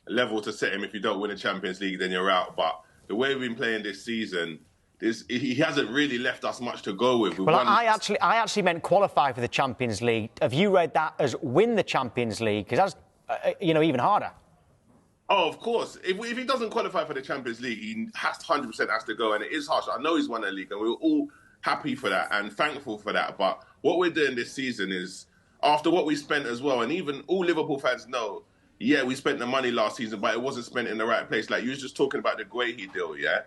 level to set him. If you don't win the Champions League, then you're out. But the way we've been playing this season, he hasn't really left us much to go with. I actually meant qualify for the Champions League. Have you read that as win the Champions League? Because that's, even harder. Oh, of course. If he doesn't qualify for the Champions League, he 100% has to go, and it is harsh. I know he's won a league, and we were all happy for that and thankful for that. But what we're doing this season is, after what we spent as well, and even all Liverpool fans know, yeah, we spent the money last season, but it wasn't spent in the right place. Like, you was just talking about the Guehi deal, yeah?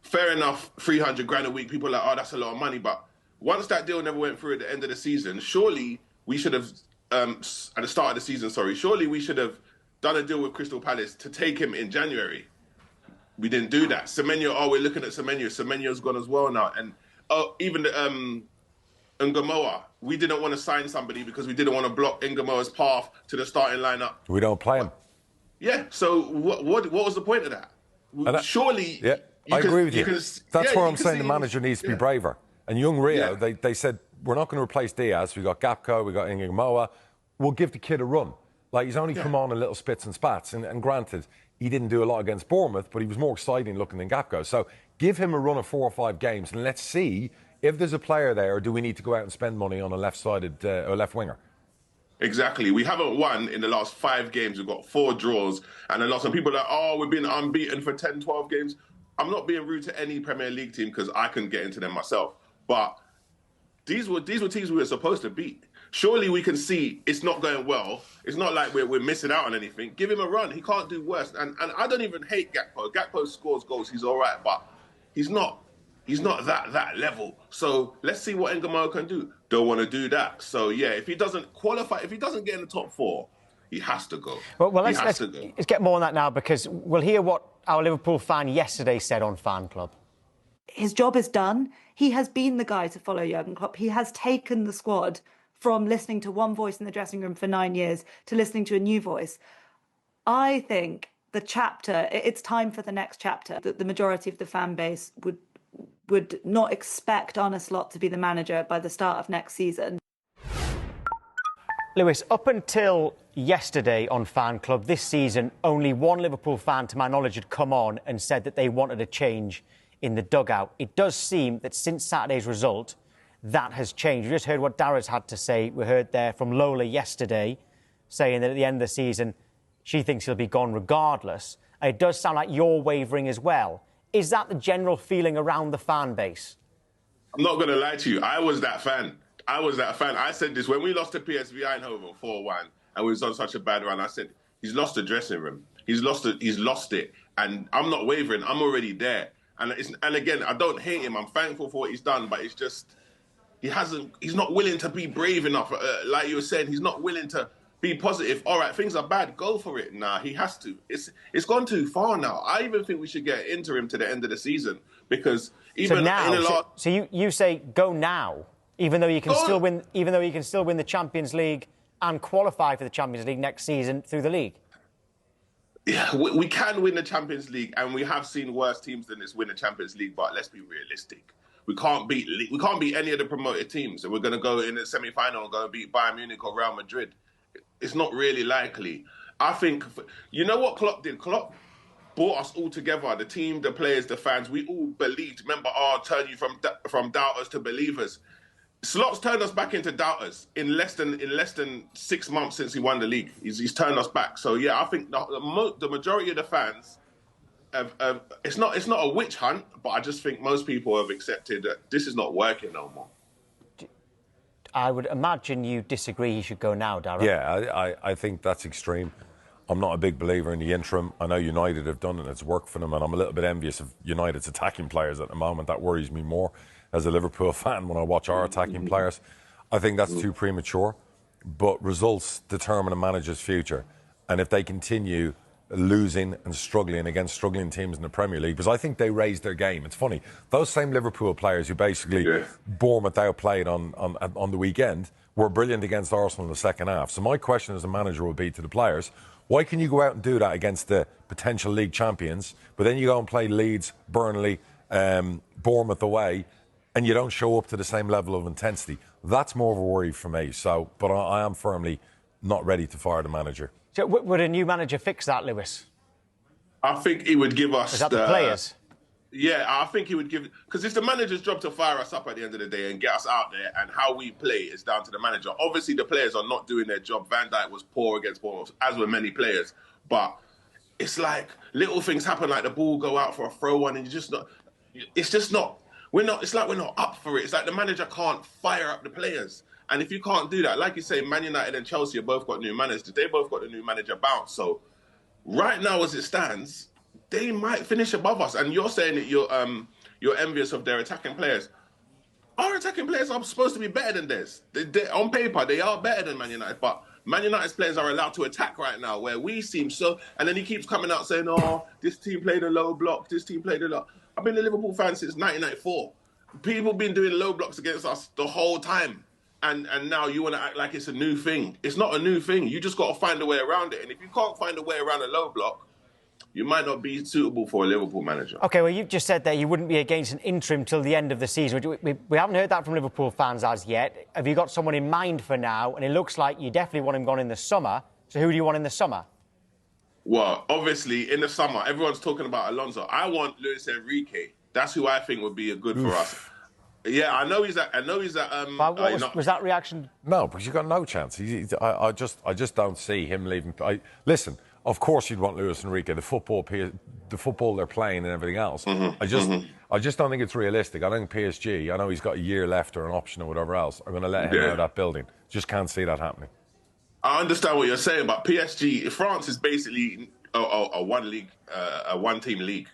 Fair enough, 300 grand a week, people are like, oh, that's a lot of money. But once that deal never went through at the end of the season, surely we should have, at the start of the season, surely we should have done a deal with Crystal Palace to take him in January. We didn't do that. Semenyo, we're looking at Semenyo. Semenyo's gone as well now. And even the Ngamoa, we didn't want to sign somebody because we didn't want to block Ngamoa's path to the starting lineup. We don't play him. Yeah, so what was the point of that? Surely... Yeah, I agree with you. That's where I'm saying the manager needs to be braver. And young Rio, they said, we're not going to replace Diaz. We got Gakpo, we got Ngamoa. We'll give the kid a run. Like, he's only come on in little spits and spats. And granted, he didn't do a lot against Bournemouth, but he was more exciting looking than Gakpo. So give him a run of 4 or 5 games, and let's see if there's a player there, or do we need to go out and spend money on a left-sided or left winger? Exactly. We haven't won in the last 5 games. We've got 4 draws and a loss. And people are like, oh, we've been unbeaten for 10, 12 games. I'm not being rude to any Premier League team because I couldn't get into them myself. But these were teams we were supposed to beat. Surely we can see it's not going well. It's not like we're missing out on anything. Give him a run. He can't do worse. And I don't even hate Gakpo. Gakpo scores goals. He's all right, but he's not that level. So let's see what Ngamoa can do. Don't want to do that. So yeah, if he doesn't qualify, if he doesn't get in the top 4, he has to go. Well, let's get more on that now, because we'll hear what our Liverpool fan yesterday said on Fan Club. His job is done. He has been the guy to follow Jurgen Klopp. He has taken the squad from listening to one voice in the dressing room for 9 years to listening to a new voice. I think it's time for the next chapter. That the majority of the fan base would not expect Arne Slot to be the manager by the start of next season. Lewis, up until yesterday on Fan Club, this season, only one Liverpool fan, to my knowledge, had come on and said that they wanted a change in the dugout. It does seem that since Saturday's result, that has changed. We just heard what Dara's had to say. We heard there from Lola yesterday saying that at the end of the season, she thinks he'll be gone regardless. And it does sound like you're wavering as well. Is that the general feeling around the fan base? I'm not going to lie to you. I was that fan. I said this when we lost to PSV Eindhoven 4-1 and we was on such a bad run. I said, he's lost the dressing room. He's lost it. And I'm not wavering. I'm already there. And again, I don't hate him. I'm thankful for what he's done, but it's just... He's not willing to be brave enough. Like you were saying, he's not willing to be positive. All right, things are bad. Go for it. Nah, he has to. It's gone too far now. I even think we should get interim to the end of the season because even So you say go now, even though you can still win. Even though you can still win the Champions League and qualify for the Champions League next season through the league. Yeah, we can win the Champions League, and we have seen worse teams than this win the Champions League. But let's be realistic. We can't beat any of the promoted teams, and we're going to go in the semi-final and go and beat Bayern Munich or Real Madrid. It's not really likely. I think, you know what Klopp did? Klopp brought us all together, the team, the players, the fans. We all believed. Remember, turn you from doubters to believers. Slot's turned us back into doubters in less than 6 months since he won the league. He's turned us back. So yeah, I think the majority of the fans. It's not a witch hunt, but I just think most people have accepted that this is not working no more. I would imagine you disagree he should go now, Darren. Yeah, I think that's extreme. I'm not a big believer in the interim. I know United have done it, it's worked for them, and I'm a little bit envious of United's attacking players at the moment. That worries me more as a Liverpool fan when I watch our attacking players. I think that's too premature, but results determine a manager's future. And if they continue losing and struggling against struggling teams in the Premier League, because I think they raised their game. It's funny, those same Liverpool players who basically Bournemouth outplayed on the weekend were brilliant against Arsenal in the second half. So my question as a manager will be to the players, why can you go out and do that against the potential league champions, but then you go and play Leeds, Burnley, Bournemouth away, and you don't show up to the same level of intensity? That's more of a worry for me. So, but I am firmly not ready to fire the manager. So would a new manager fix that, Lewis? I think he would give us Is that the players? Yeah, I think he would give... Because it's the manager's job to fire us up at the end of the day and get us out there, and how we play is down to the manager. Obviously, the players are not doing their job. Van Dijk was poor against Bournemouth, as were many players. But it's like little things happen, like the ball go out for a throw-one, and you're just not... It's just not... It's like we're not up for it. It's like the manager can't fire up the players. And if you can't do that, like you say, Man United and Chelsea have both got new managers. They both got the new manager bounce. So right now, as it stands, they might finish above us. And you're saying that you're envious of their attacking players. Our attacking players are supposed to be better than theirs. On paper, they are better than Man United. But Man United's players are allowed to attack right now, where we seem so... And then he keeps coming out saying, oh, this team played a low block, this team played a low... I've been a Liverpool fan since 1994. People have been doing low blocks against us the whole time. And now you want to act like it's a new thing. It's not a new thing. You just got to find a way around it. And if you can't find a way around a low block, you might not be suitable for a Liverpool manager. OK, well, you've just said that you wouldn't be against an interim till the end of the season. We haven't heard that from Liverpool fans as yet. Have you got someone in mind for now? And it looks like you definitely want him gone in the summer. So who do you want in the summer? Well, obviously, in the summer, everyone's talking about Alonso. I want Luis Enrique. That's who I think would be good for us. Yeah, I know he's at. Was that reaction? No, because you've got no chance. I just don't see him leaving. Listen, of course you'd want Luis Enrique, the football they're playing and everything else. I just don't think it's realistic. I don't think PSG. I know he's got a year left or an option or whatever else. I'm going to let him out of that building. Just can't see that happening. I understand what you're saying, but PSG, France is basically a one-team league.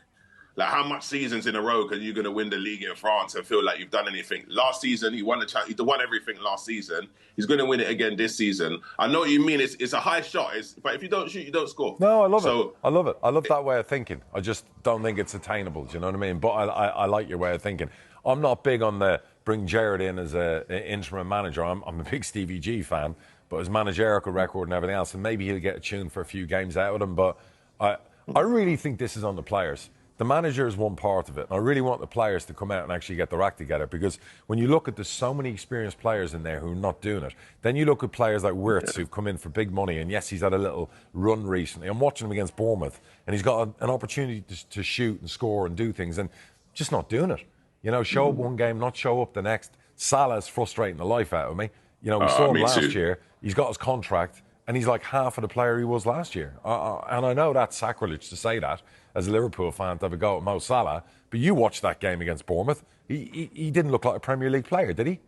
Like, how much seasons in a row can you going to win the league in France and feel like you've done anything? Last season, he won he won everything last season. He's going to win it again this season. I know what you mean. It's a high shot. But if you don't shoot, you don't score. No, I love it. I love it. I love that way of thinking. I just don't think it's attainable. Do you know what I mean? But I like your way of thinking. I'm not big on the bring Gerrard in as an interim manager. I'm a big Stevie G fan, but his managerial record and everything else, and maybe he'll get a tune for a few games out of him. But I really think this is on the players. The manager is one part of it. And I really want the players to come out and actually get their act together, because when you look at there's so many experienced players in there who are not doing it. Then you look at players like Wirtz who've come in for big money, and yes, he's had a little run recently. I'm watching him against Bournemouth, and he's got an opportunity to shoot and score and do things, and just not doing it. You know, show up one game, not show up the next. Salah's frustrating the life out of me. You know, we saw him last year. He's got his contract, and he's like half of the player he was last year. And I know that's sacrilege to say that as a Liverpool fan, to have a go at Mo Salah, but you watched that game against Bournemouth. He didn't look like a Premier League player, did he?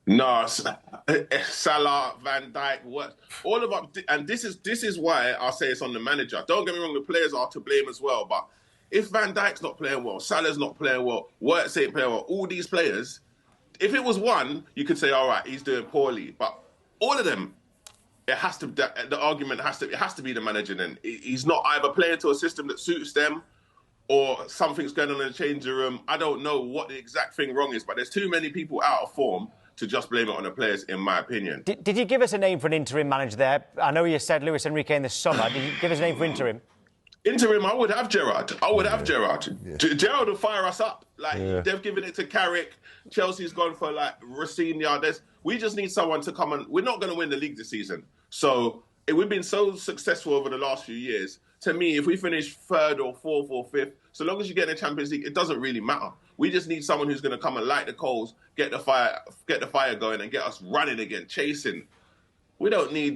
No, Salah, Van Dijk, all of them. And this is why I say it's on the manager. Don't get me wrong, the players are to blame as well. But if Van Dijk's not playing well, Salah's not playing well, Wirtz ain't playing well, all these players, if it was one, you could say, all right, he's doing poorly. But all of them, the argument has to be the manager. Then he's not either playing to a system that suits them, or something's going on in the changing room. I don't know what the exact thing wrong is, but there's too many people out of form to just blame it on the players, in my opinion. Did you give us a name for an interim manager there? I know you said Luis Enrique in the summer. Did you give us a name for interim? Interim, I would have Gerrard. Gerrard. Yeah. Gerrard will fire us up. They've given it to Carrick. Chelsea's gone for Rafinha. We just need someone to come and... We're not going to win the league this season. So we've been so successful over the last few years. To me, if we finish third or fourth or fifth, so long as you get in the Champions League, it doesn't really matter. We just need someone who's going to come and light the coals, get the fire going, and get us running again, chasing. We just need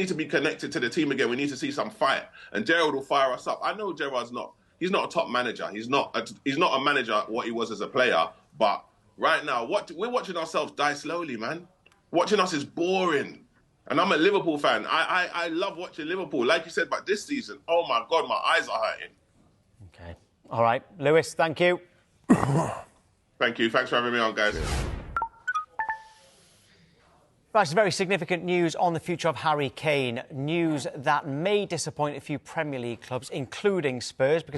to be connected to the team again. We need to see some fight, and Gerrard will fire us up. I know Gerrard's he's not a top manager. He's not a manager what he was as a player. But right now, we're watching ourselves die slowly, man. Watching us is boring. And I'm a Liverpool fan. I love watching Liverpool. Like you said, but this season, oh my God, my eyes are hurting. OK. All right. Lewis, thank you. Thank you. Thanks for having me on, guys. Right, some very significant news on the future of Harry Kane. News that may disappoint a few Premier League clubs, including Spurs, because